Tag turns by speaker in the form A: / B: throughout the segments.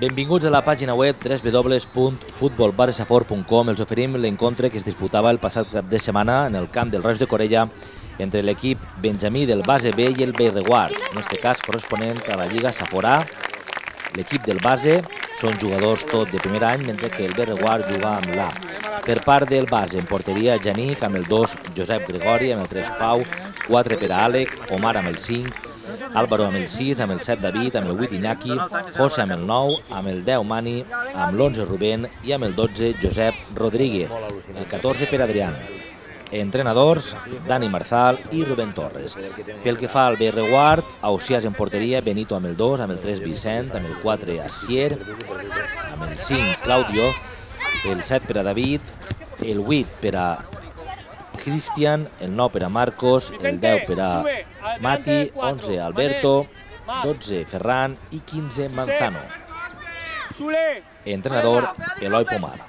A: Benvinguts a la pàgina web www.futbolbaresafor.com. Els oferim l'encontre que es disputava el passat cap de setmana en el camp del Roig de Corella entre l'equip benjamí del base B i el Bellreguard, en aquest cas corresponent a la Lliga Saforà. L'equip del base són jugadors tot de primer any, mentre que el Bellreguard juga amb l'A. Per part del base, en porteria, Janic amb el 2, Josep Gregori amb el 3, Pau, 4 per a Àlec, Omar amb el 5, Álvaro amb el 6, amb el 7 David, amb el 8 Iñaki, José amb el 9, amb el 10 Mani, amb l'11 Rubén i amb el 12 Josep Rodríguez, el 14 per Adrián. Entrenadors, Dani Marzal i Rubén Torres. Pel que fa al Bellreguard, Ausiàs en porteria, Benito amb el 2, amb el 3 Vicent, amb el 4 Asier, amb el 5 Claudio, el 7 per a David, el 8 per a Cristian, el 9 per a Marcos, el 10 per a Mati, 11 Alberto, 12 Ferran i 15 Manzano. Entrenador, Eloi Pomar.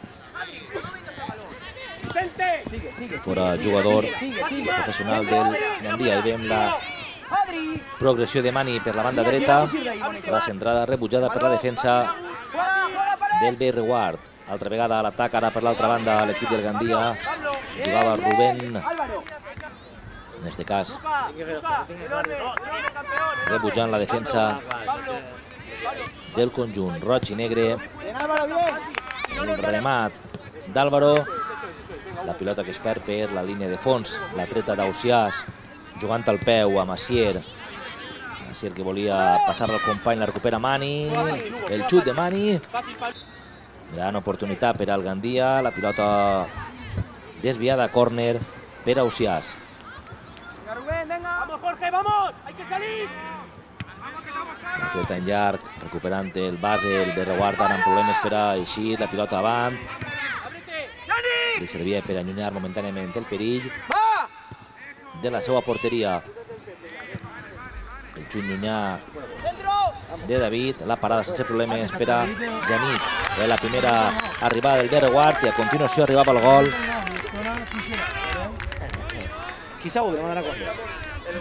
A: Fora jugador professional del Gandia. Hi veiem la progressió de Mani per la banda dreta, la centrada rebutjada per la defensa del Bellreguard. Altra vegada a l'atac, ara per l'altra banda l'equip del Gandia. Jugava Rubén, en este cas rebutjant la defensa del conjunt roig i negre. El remat d'Álvaro, la pilota que es perd per la línia de fons, la treta d'Ausiàs jugant al peu amb Asier. Asier que volia passar al company, la recupera Mani, el xut de Mani, gran oportunitat per al Gandia, la pilota desviada a córner per a Ausiàs. La treta en llarg, recuperant el base, el Bellreguard ara amb problemes per a eixir, la pilota avant. Li servia per allunyar momentàniament el perill de la seva porteria. El xut llunyà de David, la parada sense problemes per a Janic. La primera arribada del Bellreguard i a continuació arribava el gol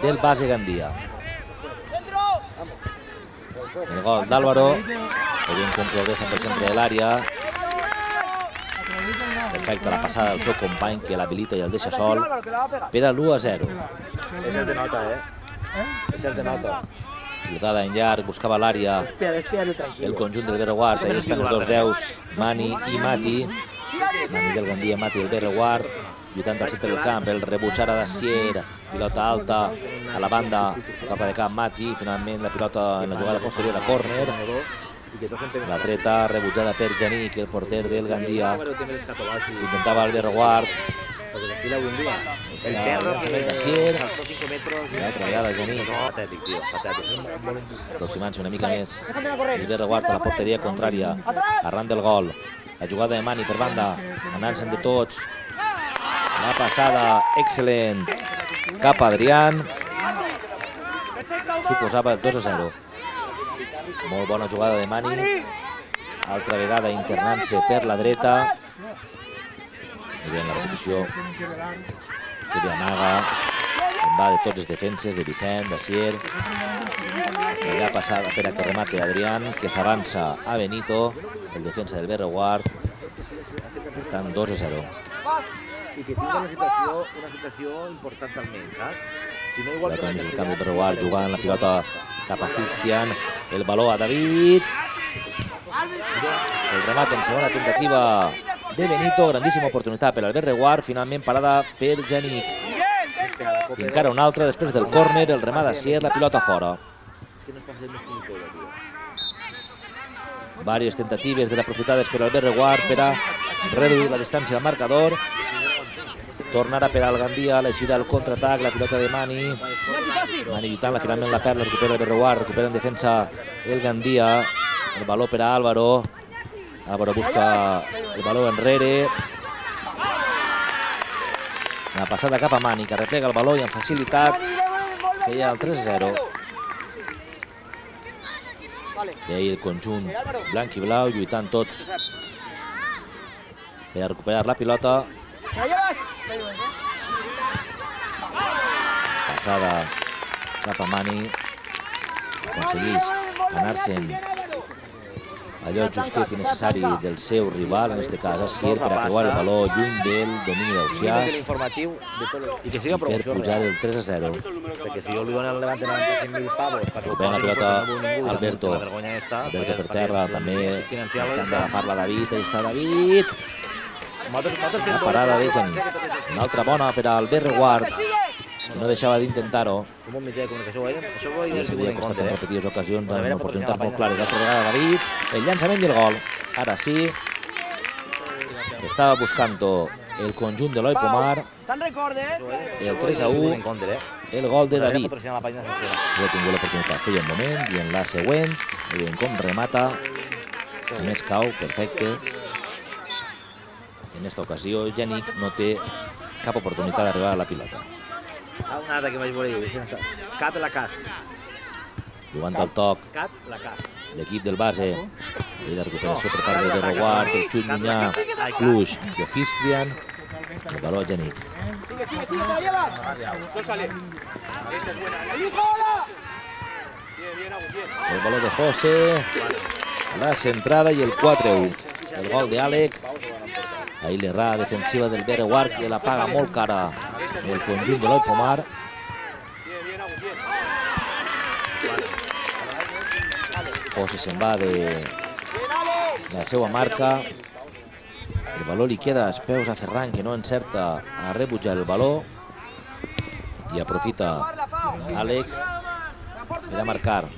A: del base Gandia. El gol d'Álvaro, que ben comprogressa pel centre de l'àrea. Perfecta la passada del seu company, que l'habilita i el deixa sol per a l'1-0.
B: És el de nota, És el de nota.
A: Pilotada en llarg, buscava l'àrea el conjunt del Bellreguard. Ahí estan els dos 10, Mani i Mati. Mani del Gandia, Mati del Bellreguard, lluitant al centre del camp. El rebuig ara d'Asier, pilota alta a la banda, toca de camp Mati. Finalment la pilota en la jugada posterior a córner. La treta rebutjada per Janic, el porter del Gandia. Intentava el Bellreguard. El llançament d'Asier. L'altra vegada Janic. Aproximant-se una mica més el Bellreguard a la porteria contrària arran del gol. La jugada de Mani per banda, anant-se'n de tots. La passada excel·lent cap a Adrián. Suposava el 2-0. Molt bona jugada de Mani. Altra vegada internant-se per la dreta. I bé, la repetició que li amaga en va de tots els defenses, de Vicent, d'Asier. La passada per a que remate Adrián, que s'avança a Benito, el defensa del Bellreguard. Per tant, 2-0.
B: I que tingui una situació important almenys, saps? Si no, igual
A: que el camp del Bellreguard jugant la pilota cap a Cristian. El baló a David. El remat en segona tentativa de Benito. Grandíssima oportunitat per al Bellreguard. Finalment parada per Janic. I encara una altra després del córner. El remat d'Asier, la pilota fora. Vàries tentatives desaprofitades per al Bellreguard per a reduir la distància al marcador. Tornarà per al Gandia, l'eixida al contraatac, la pilota de Mani. Mani lluitant-la, finalment la perd, la recupera el Bellreguard, recupera en defensa el Gandia. El baló per a Álvaro. Álvaro busca el baló enrere. La passada cap a Mani, que replega el baló i amb facilitat feia el 3-0. I ahir el conjunt blanc i blau lluitant tots per a recuperar la pilota. Passada cap a Mani. Aconsegueix anar-se'n allò justet i necessari del seu rival, en aquest cas Asier, per a creuar el baló lluny del domini d'Ausiàs
B: i que siga
A: i fer
B: promoció
A: pujar
B: real.
A: el 3-0.
B: Perquè si jo li dono al Levante 95.000 pavos perquè ho
A: Veient la
B: posi,
A: pilota,
B: no veu ningú, i
A: Alberto.
B: la vergonya està,
A: Alberto per
B: perquè
A: terra,
B: és
A: també
B: finançar-lo,
A: tractant d'agafar-la David, ahí està David. La parada de Geni. Una altra bona per al Berreguard, que no deixava d'intentar-ho.
B: Com un mitjà de comunicació, això ho he
A: I s'havia
B: tingut en
A: costat
B: compte,
A: en repetides ocasions, amb oportunitats molt
B: la
A: clares. L'altra vegada David, el llançament i el gol. Ara sí, estava buscant-ho el conjunt de l'Oi Pomar, el 3-1, el gol de David. Ja ha tingut l'oportunitat, feia un moment, i en la següent, veiem com remata, només cau, perfecte. En aquesta ocasió, Yannick no té cap oportunitat d'arribar a la pilota.
B: Una altra que vaig veure, Cat la Cast.
A: Jugant al toc,
B: Cat la Cast.
A: l'equip del base, i la recuperació per part de Berreguard, el xut llunyà, fluix de Histrian, el baló a Yannick. El baló de José, la centrada i el 4-1. El gol d'Àlec. Ahí l'errada defensiva del Berreguard, que la paga molt cara el conjunt de l'Oi Pomar. José se'n va de la seva marca. El baló li queda als peus a Ferran, que no encerta a rebutjar el baló. I aprofita Àlec per a marcar.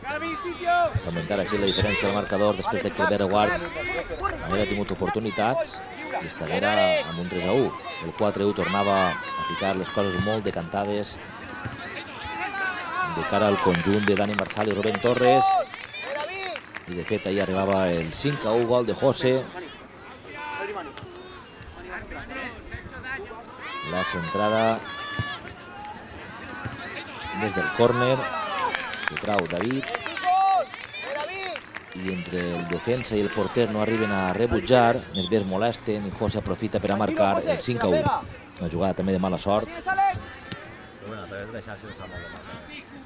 A: Augmentar així la diferència del marcador després que el Berreguard havia tingut oportunitats i estaguera amb un 3-1. El 4-1 tornava a ficar les coses molt decantades de cara al conjunt de Dani Marzal i Rubén Torres. I de fet ahir arribava el 5-1, gol de José. La centrada des del córner que trau David, i entre el defensa i el porter no arriben a rebutjar, més bé es molesten i José aprofita per a marcar el 5-1. Una jugada també de mala sort,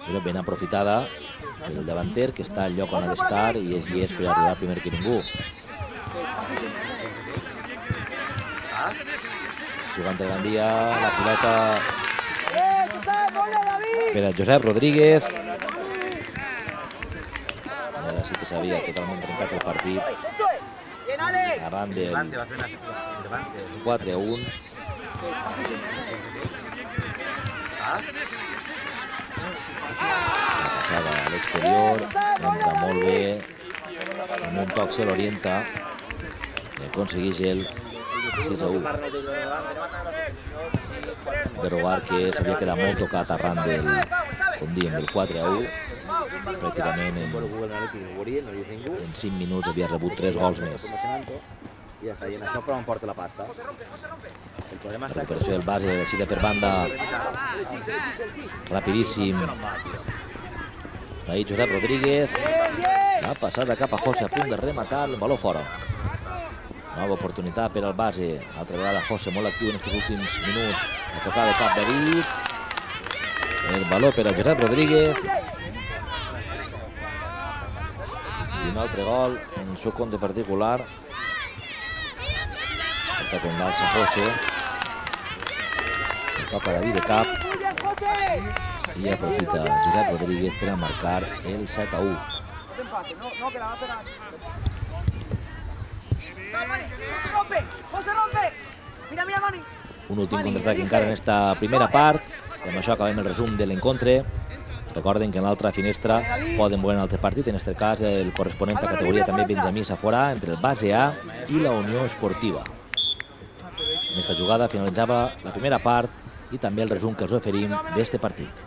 A: però ben aprofitada pel davanter, que està al lloc on ha d'estar i és llest per arribar primer que ningú. Jugant el Gandia, la pilota per a Josep Rodríguez. Ara sí que s'havia totalment trencat el partit arran del 4-1. La passada a l'exterior, entra molt bé, amb un toc se l'orienta i aconsegueix el 6-1. Berreguard, que s'havia quedat molt tocat arran del, com diem, del 4-1. Pràcticament en 5 minuts havia rebut 3 gols més.
B: I ja està, i en això però em porta la pasta.
A: La recuperació del base, decidida per banda, rapidíssim. Ahí Josep Rodríguez, la passada cap a José, a punt de rematar, el baló fora. Nova oportunitat per al base, altra vegada José molt actiu en aquests últims minuts. La tocada de cap David, el baló per a Josep Rodríguez. I un altre gol en el seu compte particular. Està con l'alça José. Toca David de cap. I aprofita Josep Rodríguez per a marcar el 7-1. Un últim contraatac encara en esta primera part. I amb això acabem el resum de l'encontre. Recorden que en l'altra finestra poden veure un altre partit, en aquest cas el corresponent a categoria també Benjamí Saforà, entre el base A i la Unió Esportiva. En aquesta jugada finalitzava la primera part i també el resum que els oferim d'este partit.